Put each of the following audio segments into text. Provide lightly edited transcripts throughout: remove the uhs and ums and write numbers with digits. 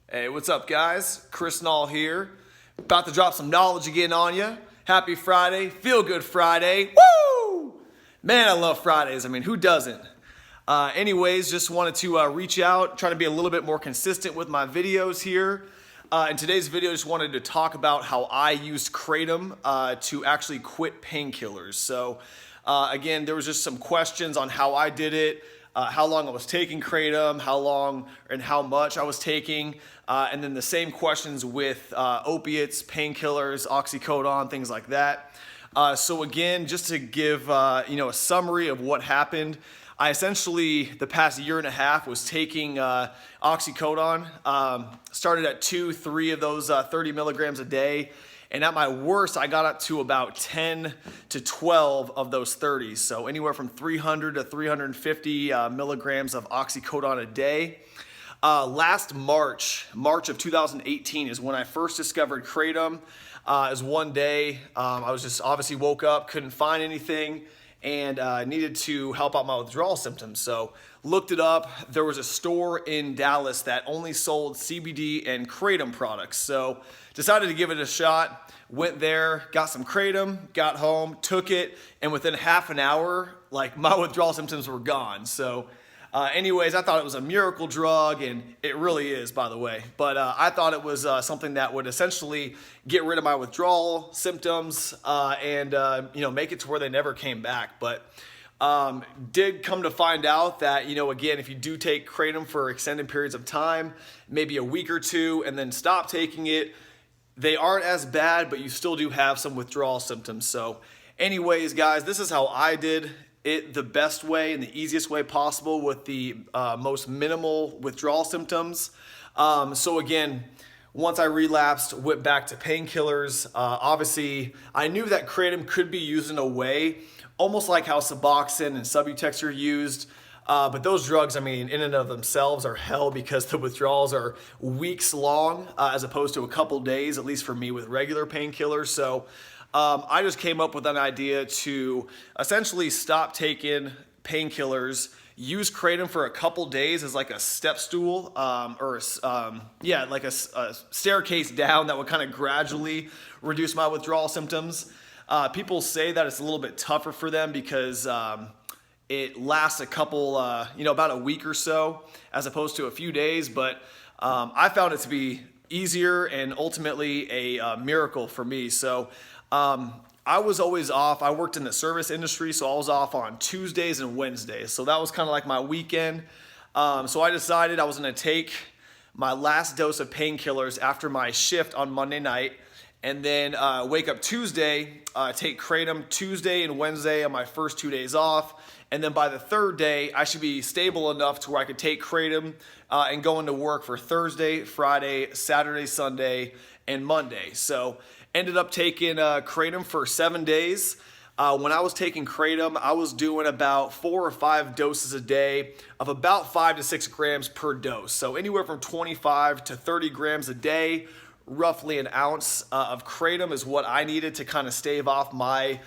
Hey, what's up, guys? Chris Nall here. About to drop some knowledge again on you. Happy Friday. Feel good Friday. Woo! Man, I love Fridays. I mean, who doesn't? Anyways, just wanted to reach out, try to be a little bit more consistent with my videos here. In today's video, just wanted to talk about how I used Kratom to actually quit painkillers. So, again, there was just some questions on how I did it. How long I was taking Kratom, how long and how much I was taking, and then the same questions with opiates, painkillers, oxycodone, things like that. So again, just to give a summary of what happened, I essentially the past year and a half was taking oxycodone. Started at 2-3 of those 30 milligrams a day. And at my worst, I got up to about 10 to 12 of those 30s. So anywhere from 300 to 350 milligrams of oxycodone a day. Last March of 2018 is when I first discovered Kratom. As one day, I was just obviously woke up, couldn't find anything, and needed to help out my withdrawal symptoms. So looked it up. There was a store in Dallas that only sold CBD and Kratom products. So decided to give it a shot. Went there, got some Kratom, got home, took it, and within half an hour, like my withdrawal symptoms were gone. So anyways, I thought it was a miracle drug, and it really is, by the way. But I thought it was something that would essentially get rid of my withdrawal symptoms and make it to where they never came back. But did come to find out that, again, if you do take Kratom for extended periods of time, maybe a week or two, and then stop taking it, they aren't as bad, but you still do have some withdrawal symptoms. So anyways, guys, this is how I did it the best way and the easiest way possible with the most minimal withdrawal symptoms. So again, once I relapsed, went back to painkillers. Obviously, I knew that Kratom could be used in a way almost like how Suboxone and Subutex are used. But those drugs, I mean, in and of themselves are hell because the withdrawals are weeks long as opposed to a couple days, at least for me with regular painkillers. So I just came up with an idea to essentially stop taking painkillers, use Kratom for a couple days as like a step stool like a staircase down that would kind of gradually reduce my withdrawal symptoms. People say that it's a little bit tougher for them because it lasts a couple, about a week or so as opposed to a few days. But I found it to be easier and ultimately a miracle for me. So I was always off. I worked in the service industry, so I was off on Tuesdays and Wednesdays. So that was kind of like my weekend. So I decided I was going to take my last dose of painkillers after my shift on Monday night. And then wake up Tuesday, take Kratom Tuesday and Wednesday on my first 2 days off. And then by the third day, I should be stable enough to where I could take Kratom and go into work for Thursday, Friday, Saturday, Sunday, and Monday. So ended up taking Kratom for 7 days. When I was taking Kratom, I was doing about 4 or 5 doses a day of about 5 to 6 grams per dose. So anywhere from 25 to 30 grams a day. Roughly an ounce of Kratom is what I needed to kind of stave off my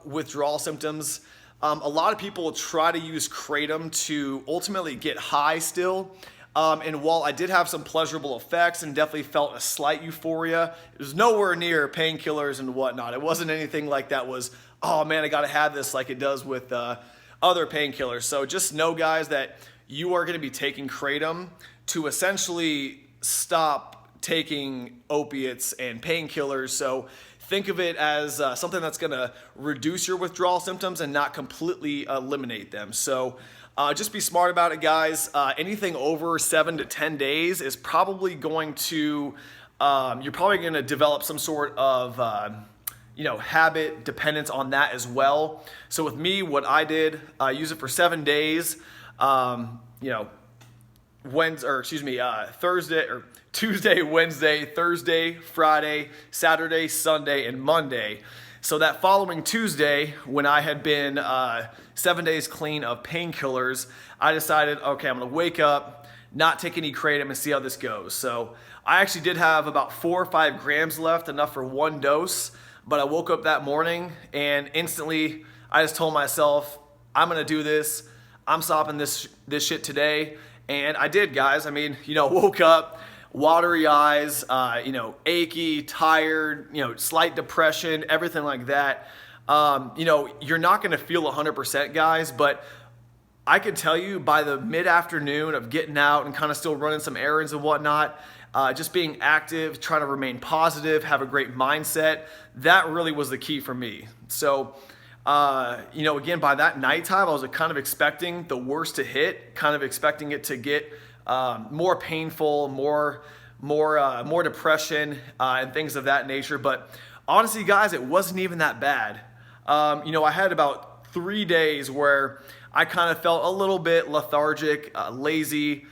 withdrawal symptoms. A lot of people try to use Kratom to ultimately get high still. And while I did have some pleasurable effects and definitely felt a slight euphoria, it was nowhere near painkillers and whatnot. It wasn't anything like that was, oh man, I gotta have this like it does with other painkillers. So just know, guys, that you are gonna be taking Kratom to essentially stop taking opiates and painkillers. So think of it as something that's going to reduce your withdrawal symptoms and not completely eliminate them. So just be smart about it, guys. Anything over 7 to 10 days is probably going to, you're probably going to develop some sort of, habit dependence on that as well. So with me, what I did, use it for 7 days, Thursday or Tuesday, Wednesday, Thursday, Friday, Saturday, Sunday, and Monday. So that following Tuesday, when I had been 7 days clean of painkillers, I decided, okay, I'm gonna wake up, not take any Kratom, and see how this goes. So I actually did have about 4 or 5 grams left, enough for 1 dose, but I woke up that morning and instantly I just told myself, I'm gonna do this. I'm stopping this shit today. And I did, guys. I mean, woke up, watery eyes, achy, tired, slight depression, everything like that. You're not going to feel 100%, guys, but I can tell you by the mid-afternoon of getting out and kind of still running some errands and whatnot, just being active, trying to remain positive, have a great mindset, that really was the key for me. So, again, by that nighttime, I was kind of expecting the worst to hit, kind of expecting it to get more painful, more depression, and things of that nature. But honestly, guys, it wasn't even that bad. I had about 3 days where I kind of felt a little bit lethargic, lazy,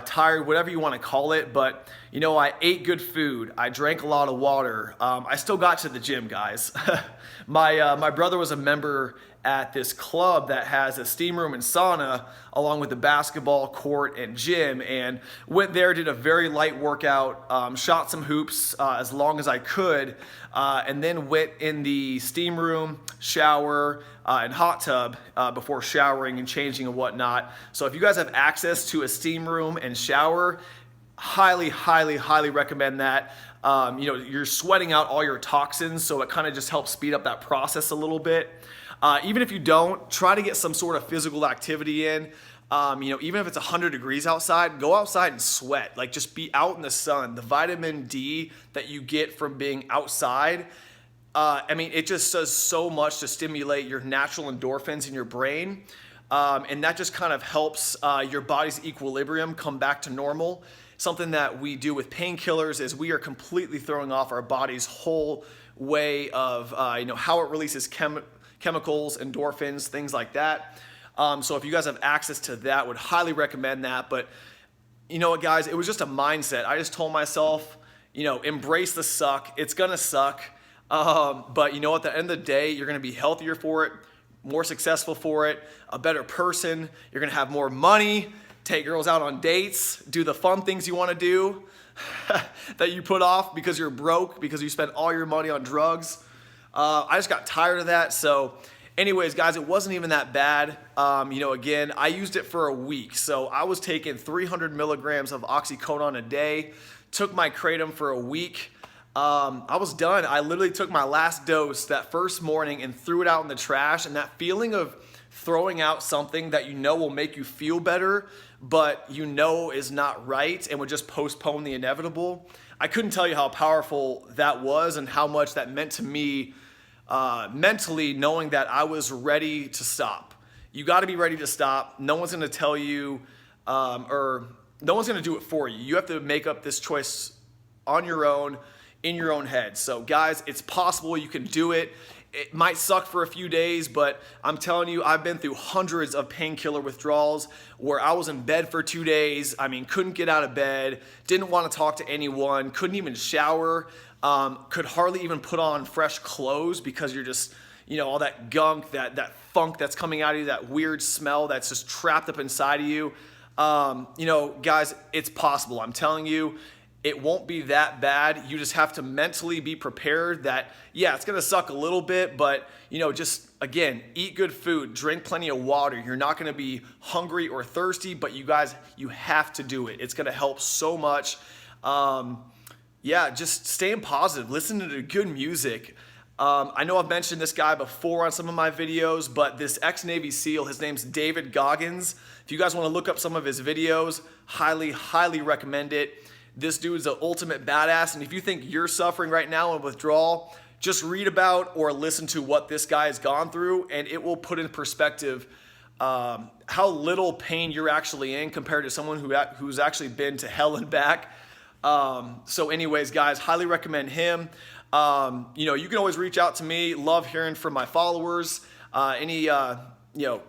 tired, whatever you want to call it. But, I ate good food. I drank a lot of water. I still got to the gym, guys. My brother was a member at this club that has a steam room and sauna along with the basketball court and gym, and went there, did a very light workout, shot some hoops as long as I could, and then went in the steam room, shower, and hot tub before showering and changing and whatnot. So if you guys have access to a steam room and shower, highly, highly, highly recommend that. You're sweating out all your toxins, so it kind of just helps speed up that process a little bit. Even if you don't, try to get some sort of physical activity in. Even if it's 100 degrees outside, go outside and sweat. Like, just be out in the sun. The vitamin D that you get from being outside, it just does so much to stimulate your natural endorphins in your brain. And that just kind of helps your body's equilibrium come back to normal. Something that we do with painkillers is we are completely throwing off our body's whole way of, how it releases chemicals, endorphins, things like that. So if you guys have access to that, would highly recommend that. But you know what, guys, it was just a mindset. I just told myself, embrace the suck. It's gonna suck. But at the end of the day, you're gonna be healthier for it, more successful for it, a better person. You're gonna have more money, take girls out on dates, do the fun things you wanna do that you put off because you're broke, because you spent all your money on drugs. I just got tired of that. So anyways, guys, it wasn't even that bad. Again, I used it for a week. So I was taking 300 milligrams of oxycodone a day, took my kratom for a week. I was done. I literally took my last dose that first morning and threw it out in the trash. And that feeling of throwing out something that will make you feel better, but is not right and would just postpone the inevitable. I couldn't tell you how powerful that was and how much that meant to me mentally, knowing that I was ready to stop. You got to be ready to stop. No one's going to tell you, or no one's going to do it for you. You have to make up this choice on your own, in your own head. So guys, it's possible. You can do it. It might suck for a few days, but I'm telling you, I've been through hundreds of painkiller withdrawals where I was in bed for 2 days. Couldn't get out of bed, didn't want to talk to anyone, couldn't even shower, could hardly even put on fresh clothes because you're just, all that gunk, that funk that's coming out of you, that weird smell that's just trapped up inside of you. Guys, it's possible. I'm telling you, it won't be that bad. You just have to mentally be prepared that, yeah, it's going to suck a little bit, but, just, again, eat good food, drink plenty of water. You're not going to be hungry or thirsty, but you guys, you have to do it. It's going to help so much. Just staying positive, listen to good music. I know I've mentioned this guy before on some of my videos, but this ex-Navy SEAL, his name's David Goggins. If you guys want to look up some of his videos, highly, highly recommend it. This dude's the ultimate badass, and if you think you're suffering right now in withdrawal, just read about or listen to what this guy has gone through, and it will put in perspective how little pain you're actually in compared to someone who's actually been to hell and back. So anyways, guys, highly recommend him. You can always reach out to me. Love hearing from my followers. Any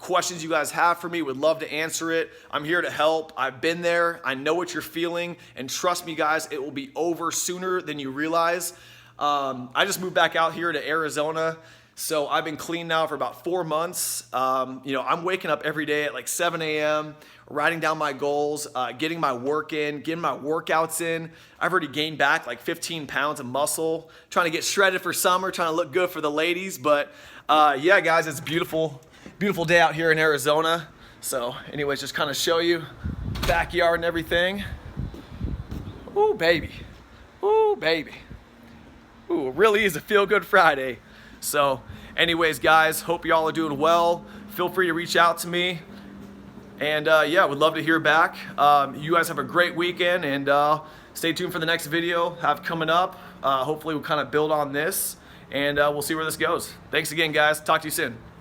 questions you guys have for me, would love to answer it. I'm here to help. I've been there. I know what you're feeling, and trust me, guys, it will be over sooner than you realize. I just moved back out here to Arizona, so I've been clean now for about 4 months. I'm waking up every day at like 7 a.m., writing down my goals, getting my work in, getting my workouts in. I've already gained back like 15 pounds of muscle, trying to get shredded for summer, trying to look good for the ladies. But yeah, guys, it's beautiful day out here in Arizona. So anyways, just kind of show you backyard and everything. Ooh, baby. Ooh, baby. Ooh, it really is a feel-good Friday. So, anyways, guys, hope y'all are doing well. Feel free to reach out to me. And yeah, would love to hear back. You guys have a great weekend, and stay tuned for the next video I have coming up. Hopefully we'll kind of build on this, and we'll see where this goes. Thanks again, guys. Talk to you soon.